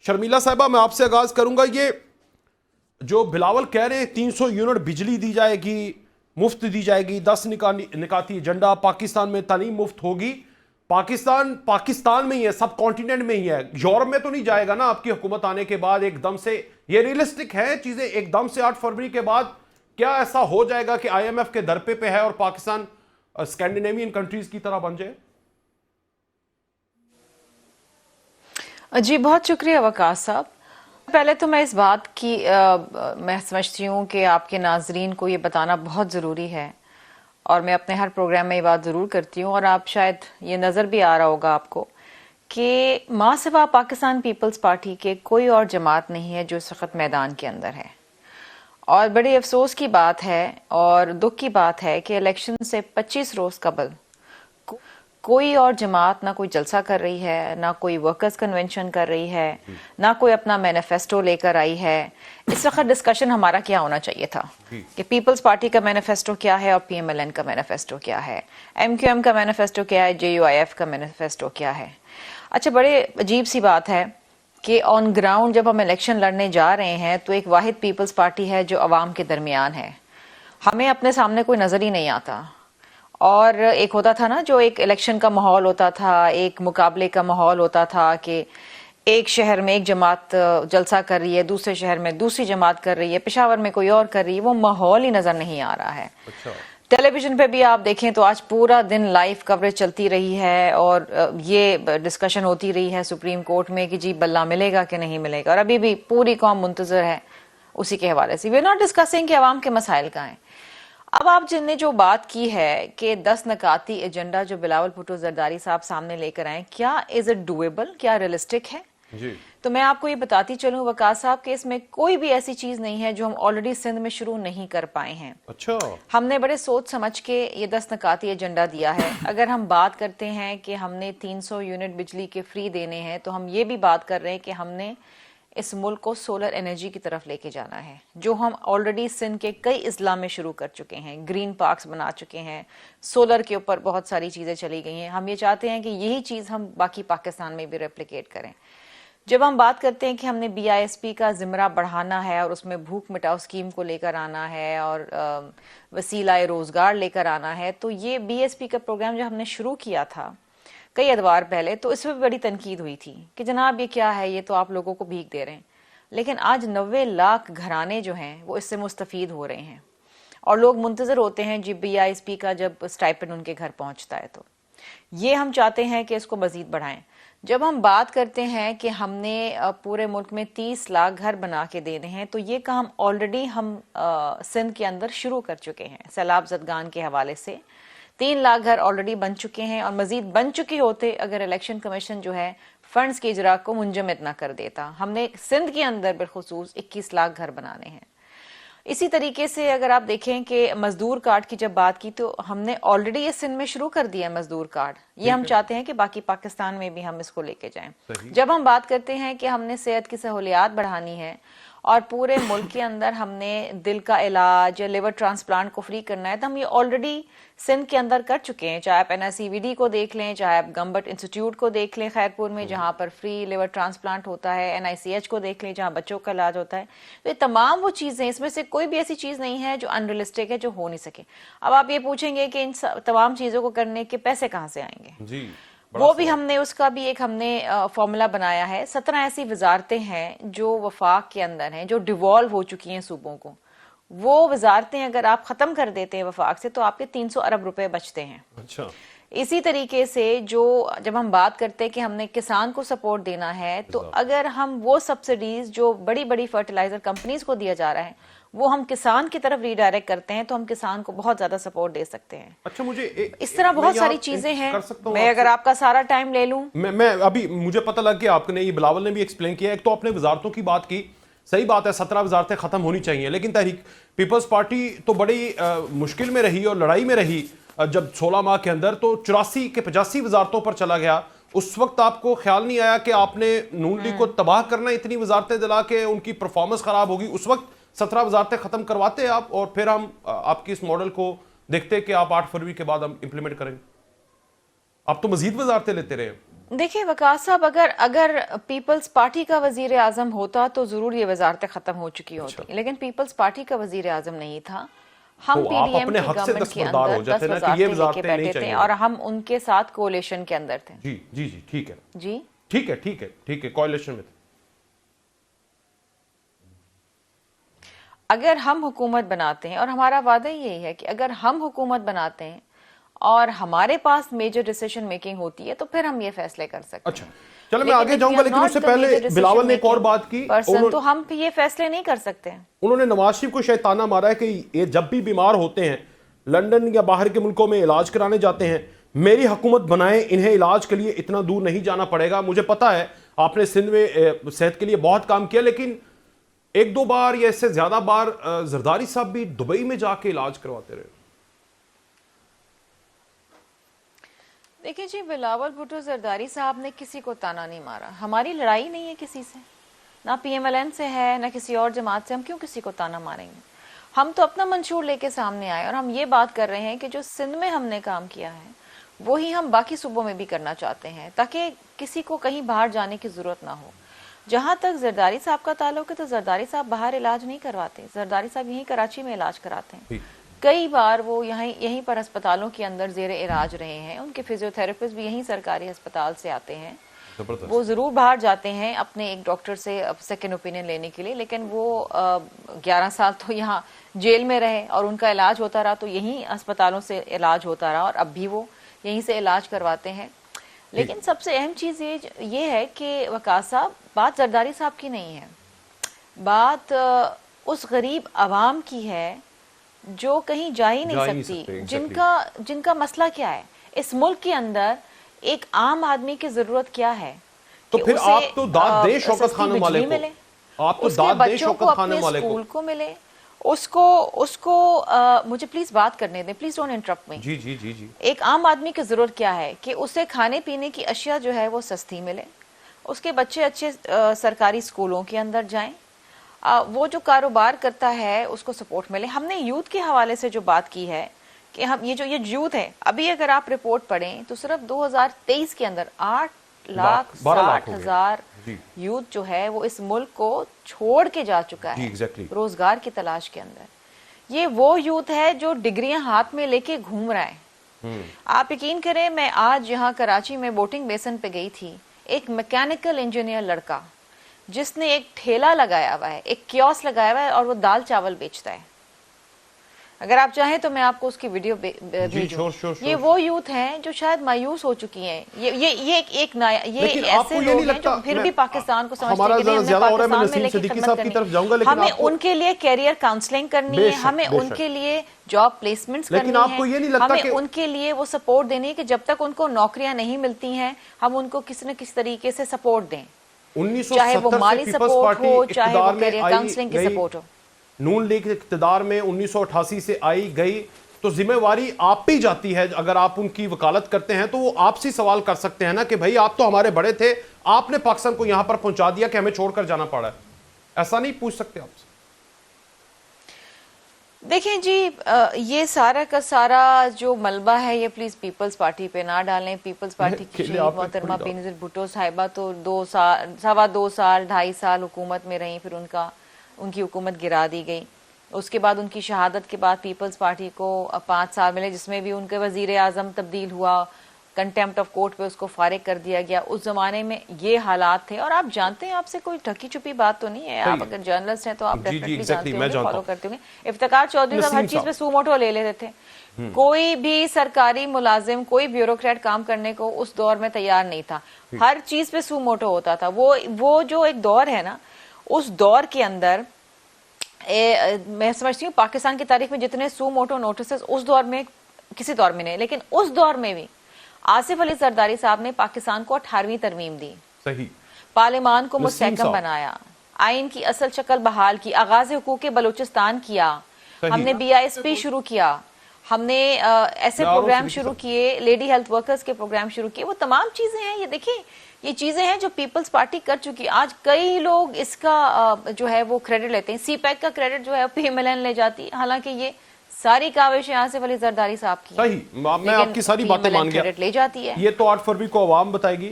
شرمیلا صاحبہ میں آپ سے آغاز کروں گا. یہ جو بلاول کہہ رہے ہیں 300 یونٹ بجلی دی جائے گی, مفت دی جائے گی, 10 نکاتی ایجنڈا, پاکستان میں تعلیم مفت ہوگی. پاکستان میں ہی ہے, سب کانٹیننٹ میں ہی ہے, یورپ میں تو نہیں جائے گا نا آپ کی حکومت آنے کے بعد ایک دم سے. یہ ریئلسٹک ہے چیزیں ایک دم سے 8 فروری کے بعد کیا ایسا ہو جائے گا کہ آئی ایم ایف کے در پہ ہے اور پاکستان اسکینڈینیوین کنٹریز کی طرح بن جائے؟ جی بہت شکریہ وقاص صاحب. پہلے تو میں اس بات کی میں سمجھتی ہوں کہ آپ کے ناظرین کو یہ بتانا بہت ضروری ہے, اور میں اپنے ہر پروگرام میں یہ بات ضرور کرتی ہوں, اور آپ شاید یہ نظر بھی آ رہا ہوگا آپ کو کہ ماں سوا پاکستان پیپلز پارٹی کے کوئی اور جماعت نہیں ہے جو اس وقت میدان کے اندر ہے. اور بڑی افسوس کی بات ہے اور دکھ کی بات ہے کہ الیکشن سے 25 روز قبل کوئی اور جماعت نہ کوئی جلسہ کر رہی ہے, نہ کوئی ورکرز کنونشن کر رہی ہے, نہ کوئی اپنا مینیفیسٹو لے کر آئی ہے. اس وقت ڈسکشن ہمارا کیا ہونا چاہیے تھا کہ پیپلز پارٹی کا مینیفیسٹو کیا ہے اور پی ایم ایل این کا مینیفیسٹو کیا ہے, ایم کیو ایم کا مینیفیسٹو کیا ہے, جے یو آئی ایف کا مینیفیسٹو کیا ہے. اچھا, بڑے عجیب سی بات ہے کہ آن گراؤنڈ جب ہم الیکشن لڑنے جا رہے ہیں تو ایک واحد پیپلز پارٹی ہے جو عوام کے درمیان ہے. ہمیں اپنے سامنے کوئی نظر ہی نہیں آتا. اور ایک ہوتا تھا نا, جو ایک الیکشن کا ماحول ہوتا تھا, ایک مقابلے کا ماحول ہوتا تھا کہ ایک شہر میں ایک جماعت جلسہ کر رہی ہے, دوسرے شہر میں دوسری جماعت کر رہی ہے, پشاور میں کوئی اور کر رہی ہے. وہ ماحول ہی نظر نہیں آ رہا ہے. ٹیلی ویژن پہ بھی آپ دیکھیں تو آج پورا دن لائیو کوریج چلتی رہی ہے اور یہ ڈسکشن ہوتی رہی ہے سپریم کورٹ میں کہ جی بلہ ملے گا کہ نہیں ملے گا, اور ابھی بھی پوری قوم منتظر ہے اسی کے حوالے سے. وی آر ناٹ ڈسکسنگ کہ عوام کے مسائل کہاں ہیں. اب آپ جن نے جو بات کی ہے کہ 10 نکاتی ایجنڈا جو بلاول بھٹو زرداری صاحب سامنے لے کر آئیں, کیا از اٹ ڈویبل, کیا ریئلسٹک ہے؟ جی تو میں آپ کو یہ بتاتی چلوں وقاص صاحب کہ اس میں کوئی بھی ایسی چیز نہیں ہے جو ہم آلریڈی سندھ میں شروع نہیں کر پائے ہیں. اچھا, ہم نے بڑے سوچ سمجھ کے یہ 10 نکاتی ایجنڈا دیا ہے. اگر ہم بات کرتے ہیں کہ ہم نے 300 یونٹ بجلی کے فری دینے ہیں, تو ہم یہ بھی بات کر رہے ہیں کہ ہم نے اس ملک کو سولر انرجی کی طرف لے کے جانا ہے, جو ہم آلریڈی سندھ کے کئی اضلاع میں شروع کر چکے ہیں. گرین پارکس بنا چکے ہیں, سولر کے اوپر بہت ساری چیزیں چلی گئی ہیں. ہم یہ چاہتے ہیں کہ یہی چیز ہم باقی پاکستان میں بھی ریپلیکیٹ کریں. جب ہم بات کرتے ہیں کہ ہم نے بی آئی ایس پی کا زمرہ بڑھانا ہے اور اس میں بھوک مٹاؤ اسکیم کو لے کر آنا ہے اور وسیلہ روزگار لے کر آنا ہے, تو یہ بی ایس پی کا پروگرام جو ہم نے شروع کیا تھا کئی ادوار پہلے, تو اس میں بڑی تنقید ہوئی تھی کہ جناب یہ کیا ہے, یہ تو آپ لوگوں کو بھیک دے رہے ہیں. لیکن آج 90 لاکھ گھرانے جو ہیں وہ اس سے مستفید ہو رہے ہیں, اور لوگ منتظر ہوتے ہیں G B I S P کا جب اسٹائپنڈ ان کے گھر پہنچتا ہے. تو یہ ہم چاہتے ہیں کہ اس کو مزید بڑھائیں. جب ہم بات کرتے ہیں کہ ہم نے پورے ملک میں 30 لاکھ گھر بنا کے دینے ہیں, تو یہ کام آلریڈی ہم سندھ کے اندر شروع کر چکے ہیں. سیلاب زدگان کے حوالے سے 3 لاکھ گھر آلریڈی بن چکے ہیں, اور مزید بن چکے ہوتے اگر الیکشن کمیشن جو ہے فنڈز کے اجرا کو منجمد نہ کر دیتا. ہم نے سندھ کے اندر بالخصوص 21 لاکھ گھر بنانے ہیں. اسی طریقے سے اگر آپ دیکھیں کہ مزدور کارڈ کی جب بات کی, تو ہم نے آلریڈی یہ سندھ میں شروع کر دیا مزدور کارڈ. یہ ہم چاہتے ہیں کہ باقی پاکستان میں بھی ہم اس کو لے کے جائیں. جب ہم بات کرتے ہیں کہ ہم نے صحت کی سہولیات بڑھانی ہے اور پورے ملک کے اندر ہم نے دل کا علاج یا لیور ٹرانسپلانٹ کو فری کرنا ہے, تو ہم یہ آلریڈی سندھ کے اندر کر چکے ہیں. چاہے آپ این آئی سی وی ڈی کو دیکھ لیں, چاہے آپ گمبٹ انسٹیٹیوٹ کو دیکھ لیں خیرپور میں جہاں پر فری لیور ٹرانسپلانٹ ہوتا ہے, این آئی سی ایچ کو دیکھ لیں جہاں بچوں کا علاج ہوتا ہے. تو یہ تمام وہ چیزیں, اس میں سے کوئی بھی ایسی چیز نہیں ہے جو ان ریئلسٹک ہے, جو ہو نہیں سکے. اب آپ یہ پوچھیں گے کہ ان تمام چیزوں کو کرنے کے پیسے کہاں سے آئیں گے؟ جی وہ بھی ہم نے اس کا بھی ایک ہم نے فارمولا بنایا ہے. 17 ایسی وزارتیں ہیں جو وفاق کے اندر ہیں, جو ڈیوالو ہو چکی ہیں صوبوں کو. وہ وزارتیں اگر آپ ختم کر دیتے ہیں وفاق سے, تو آپ کے 300 ارب روپے بچتے ہیں. اچھا, اسی طریقے سے جب ہم بات کرتے ہیں کہ ہم نے کسان کو سپورٹ دینا ہے, تو اگر ہم وہ سبسڈیز جو بڑی بڑی فرٹیلائزر کمپنیز کو دیا جا رہا ہے وہ ہم کسان کی طرف ریڈائریکٹ کرتے ہیں, تو ہم کسان کو بہت زیادہ سپورٹ دے سکتے ہیں. اچھا مجھے اس طرح بہت ساری چیزیں ہیں. میں اگر آپ کا سارا ٹائم لے لوں, میں ابھی مجھے پتہ لگ گیا آپ نے, یہ بلاول نے بھی ایکسپلین کیا. ایک تو آپ نے وزارتوں کی بات کی, صحیح بات ہے 17 وزارتیں ختم ہونی چاہیے, لیکن تحریک پیپلز پارٹی تو بڑی مشکل میں رہی اور لڑائی میں رہی جب 16 ماہ کے اندر, تو 84 کے 85 وزارتوں پر چلا گیا. اس وقت آپ کو خیال نہیں آیا کہ آپ نے نون لیگ کو تباہ کرنا, اتنی وزارتیں دلا کے ان کی پرفارمنس خراب ہوگی؟ اس وقت 17 وزارتیں ختم کرواتے آپ, اور پھر ہم آپ کی اس ماڈل کو دیکھتے کہ آپ 8 فروری کے بعد ہم امپلیمنٹ کریں. آپ تو مزید وزارتیں لیتے رہے. دیکھیں وقاص صاحب، اگر پیپلز پارٹی کا وزیر اعظم ہوتا تو ضرور یہ وزارتیں ختم ہو چکی ہوتی، لیکن پیپلز پارٹی کا وزیر اعظم نہیں تھا. ہم تو پی آپ ڈی ایم اپنے کی حق سے گورنمنٹ کے دستبردار ہو اندر جاتے 10 نا کہ یہ وزارتیں لے کے وزارتیں نہیں بیٹھے تھے چاہیے. اور ہم ان کے ساتھ کولیشن کے اندر تھے. جی جی جی ٹھیک ہے، جی ٹھیک ہے ٹھیک ہے ٹھیک ہے، کوalition میں تھے. اگر ہم حکومت بناتے ہیں، اور ہمارا وعدہ یہی ہے کہ اگر ہم حکومت بناتے ہیں اور ہمارے پاس میجر ڈیسیشن میکنگ ہوتی ہے تو پھر ہم یہ فیصلے کر سکتے اچھا ہیں. چلو میں آگے جاؤں گا، لیکن اس سے پہلے بلاول نے ایک اور بات کی. تو ہم یہ فیصلے نہیں کر سکتے. انہوں نے نواز شریف کو شاید طعنہ مارا ہے کہ یہ جب بھی بیمار ہوتے ہیں لندن یا باہر کے ملکوں میں علاج کرانے جاتے ہیں، میری حکومت بنائیں، انہیں علاج کے لیے اتنا دور نہیں جانا پڑے گا. مجھے پتا ہے آپ نے سندھ میں صحت کے لیے بہت کام کیا، لیکن ایک دو بار یا اس سے زیادہ بار زرداری صاحب بھی دبئی میں جا کے علاج کرواتے رہے. دیکھیں جی، بلاول بھٹو زرداری صاحب نے کسی کو تانا نہیں مارا. ہماری لڑائی نہیں ہے کسی سے، نہ پی ایم ایل این سے ہے نہ کسی اور جماعت سے. ہم کیوں کسی کو تانا ماریں گے؟ ہم تو اپنا منشور لے کے سامنے آئے اور ہم یہ بات کر رہے ہیں کہ جو سندھ میں ہم نے کام کیا ہے وہی ہم باقی صوبوں میں بھی کرنا چاہتے ہیں، تاکہ کسی کو کہیں باہر جانے کی ضرورت نہ ہو. جہاں تک زرداری صاحب کا تعلق ہے تو زرداری صاحب باہر علاج نہیں کرواتے. زرداری صاحب یہیں کراچی میں علاج کراتے ہیں. کئی بار وہ یہیں پر ہسپتالوں کے اندر زیر علاج رہے ہیں. ان کے فزیو تھراپسٹ بھی یہیں سرکاری ہسپتال سے آتے ہیں. وہ ضرور باہر جاتے ہیں اپنے ایک ڈاکٹر سے سیکنڈ اوپینین لینے کے لیے، لیکن وہ 11 سال تو یہاں جیل میں رہے اور ان کا علاج ہوتا رہا، تو یہیں ہسپتالوں سے علاج ہوتا رہا اور اب بھی وہ یہیں سے علاج کرواتے ہیں. لیکن سب سے اہم چیز یہ ہے کہ وقاص صاحب، بات زرداری صاحب کی نہیں ہے، بات اس غریب عوام کی ہے جو کہیں جا ہی نہیں سکتی، جن کا مسئلہ کیا ہے اس ملک کے اندر. ایک عام آدمی کی ضرورت کیا ہے تو کہ پھر اسے آپ تو داد دیں شوکت سستی خانم والے بجلی کو، ملے، آپ تو اس کے داد دیں بچوں کو شوکت اپنے خانم والے کو. اسکول کو ملے. اس کو مجھے پلیز بات کرنے دیں، پلیز ڈونٹ انٹرپٹ می. جی جی جی جی. ایک عام آدمی کی ضرورت کیا ہے کہ اسے کھانے پینے کی اشیاء جو ہے وہ سستی ملے، اس کے بچے اچھے سرکاری اسکولوں کے اندر جائیں، وہ جو کاروبار کرتا ہے اس کو سپورٹ ملے. ہم نے یوتھ کے حوالے سے جو بات کی ہے کہ ہم یہ یوتھ ہے، ابھی اگر آپ رپورٹ پڑھیں تو صرف 2023 کے اندر 8,60,000 یوتھ جو ہے وہ اس ملک کو چھوڑ کے جا چکا ہے روزگار کی تلاش کے اندر. یہ وہ یوتھ ہے جو ڈگریاں ہاتھ میں لے کے گھوم رہا ہے. آپ یقین کریں، میں آج یہاں کراچی میں بوٹنگ بیسن پہ گئی تھی، ایک میکینیکل انجینئر لڑکا جس نے ایک ٹھیلا لگایا ہوا ہے، ایک کیوس لگایا ہوا ہے اور وہ دال چاول بیچتا ہے. اگر آپ چاہیں تو میں آپ کو اس کی ویڈیو بھیجوں. یہ وہ یوتھ ہیں جو شاید مایوس ہو چکی ہیں. یہ ایسے لوگ ہیں جو پھر بھی پاکستان کو سمجھتے ہیں کہ نہیں، ہم نے پاکستان میں لے کے خدمت کرنی ہے. ہمیں ان کے لیے کیریئر کاؤنسلنگ کرنی ہے، ہمیں ان کے لیے جاب پلیسمنٹس کرنی ہے، ہمیں ان کے لیے وہ سپورٹ دینی ہے کہ جب تک ان کو نوکریاں نہیں ملتی ہیں ہم ان کو کسی نہ کسی طریقے سے سپورٹ دیں، چاہے وہ مالی سپورٹ ہو، چاہے وہ کیریئر کاؤنسلنگ کی سپورٹ ہو. نون لیگ اقتدار میں 1988 سے آئی گئی تو ذمہ واری آپ پہ جاتی ہے. اگر آپ ان کی وکالت کرتے ہیں تو وہ آپ سے سوال کر سکتے ہیں نا کہ بھائی آپ تو ہمارے بڑے تھے، آپ نے پاکستان کو یہاں پر پہنچا دیا کہ ہمیں چھوڑ کر جانا پڑا ہے. ایسا نہیں پوچھ سکتے آپ سے؟ دیکھیں جی، یہ سارا کا سارا جو ملبہ ہے یہ پلیز پیپلز پارٹی پہ نہ ڈالیں. پیپلز پارٹی کی شہید محترمہ بینظیر بھٹو صاحبہ تو 2 سال 2.5 سال حکومت میں رہیں، پھر ان کی حکومت گرا دی گئی. اس کے بعد ان کی شہادت کے بعد پیپلز پارٹی کو 5 سال ملے، جس میں بھی ان کے وزیر اعظم تبدیل ہوا، کنٹیمپٹ آف کورٹ پہ اس کو فارغ کر دیا گیا. اس زمانے میں یہ حالات تھے اور آپ جانتے ہیں، آپ سے کوئی ڈھکی چھپی بات تو نہیں ہے. آپ اگر جرنلسٹ ہیں تو آپ ڈیفینیٹلی جانتے ہوں گے، فالو کرتے ہوں گے. افتخار چودھری صاحب ہر چیز پہ سو موٹو لے لیتے تھے. کوئی بھی سرکاری ملازم، کوئی بیوروکریٹ کام کرنے کو اس دور میں تیار نہیں تھا، ہر چیز پہ سو موٹو ہوتا تھا. وہ جو ایک دور ہے نا، اس دور کے اندر میں سمجھتی ہوں پاکستان کی تاریخ میں جتنے سو موٹو نوٹسز اس دور میں کسی دور میں نہیں، لیکن اس دور میں بھی آصف علی زرداری صاحب نے پاکستان کو 18ویں ترمیم دی، پارلیمان کو مستحکم بنایا، آئین کی اصل شکل بحال کی، آغاز حقوق بلوچستان کیا، ہم نے BISP شروع کیا، ہم نے ایسے پروگرام شروع کیے، لیڈی ہیلتھ ورکرز کے پروگرام شروع کیے. وہ تمام چیزیں ہیں، یہ دیکھیں یہ چیزیں ہیں جو پیپلز پارٹی کر چکی. آج کئی لوگ اس کا جو ہے وہ کریڈٹ لیتے ہیں. سی پیک کا کریڈٹ جو ہے PMLN لے جاتی، حالانکہ یہ ساری کاوشیں آصف علی زرداری صاحب کی. صحیح، میں آپ کی ساری باتیں مان گیا. کریڈٹ لے جاتی ہے. یہ تو 8 فروری کو عوام بتائے گی.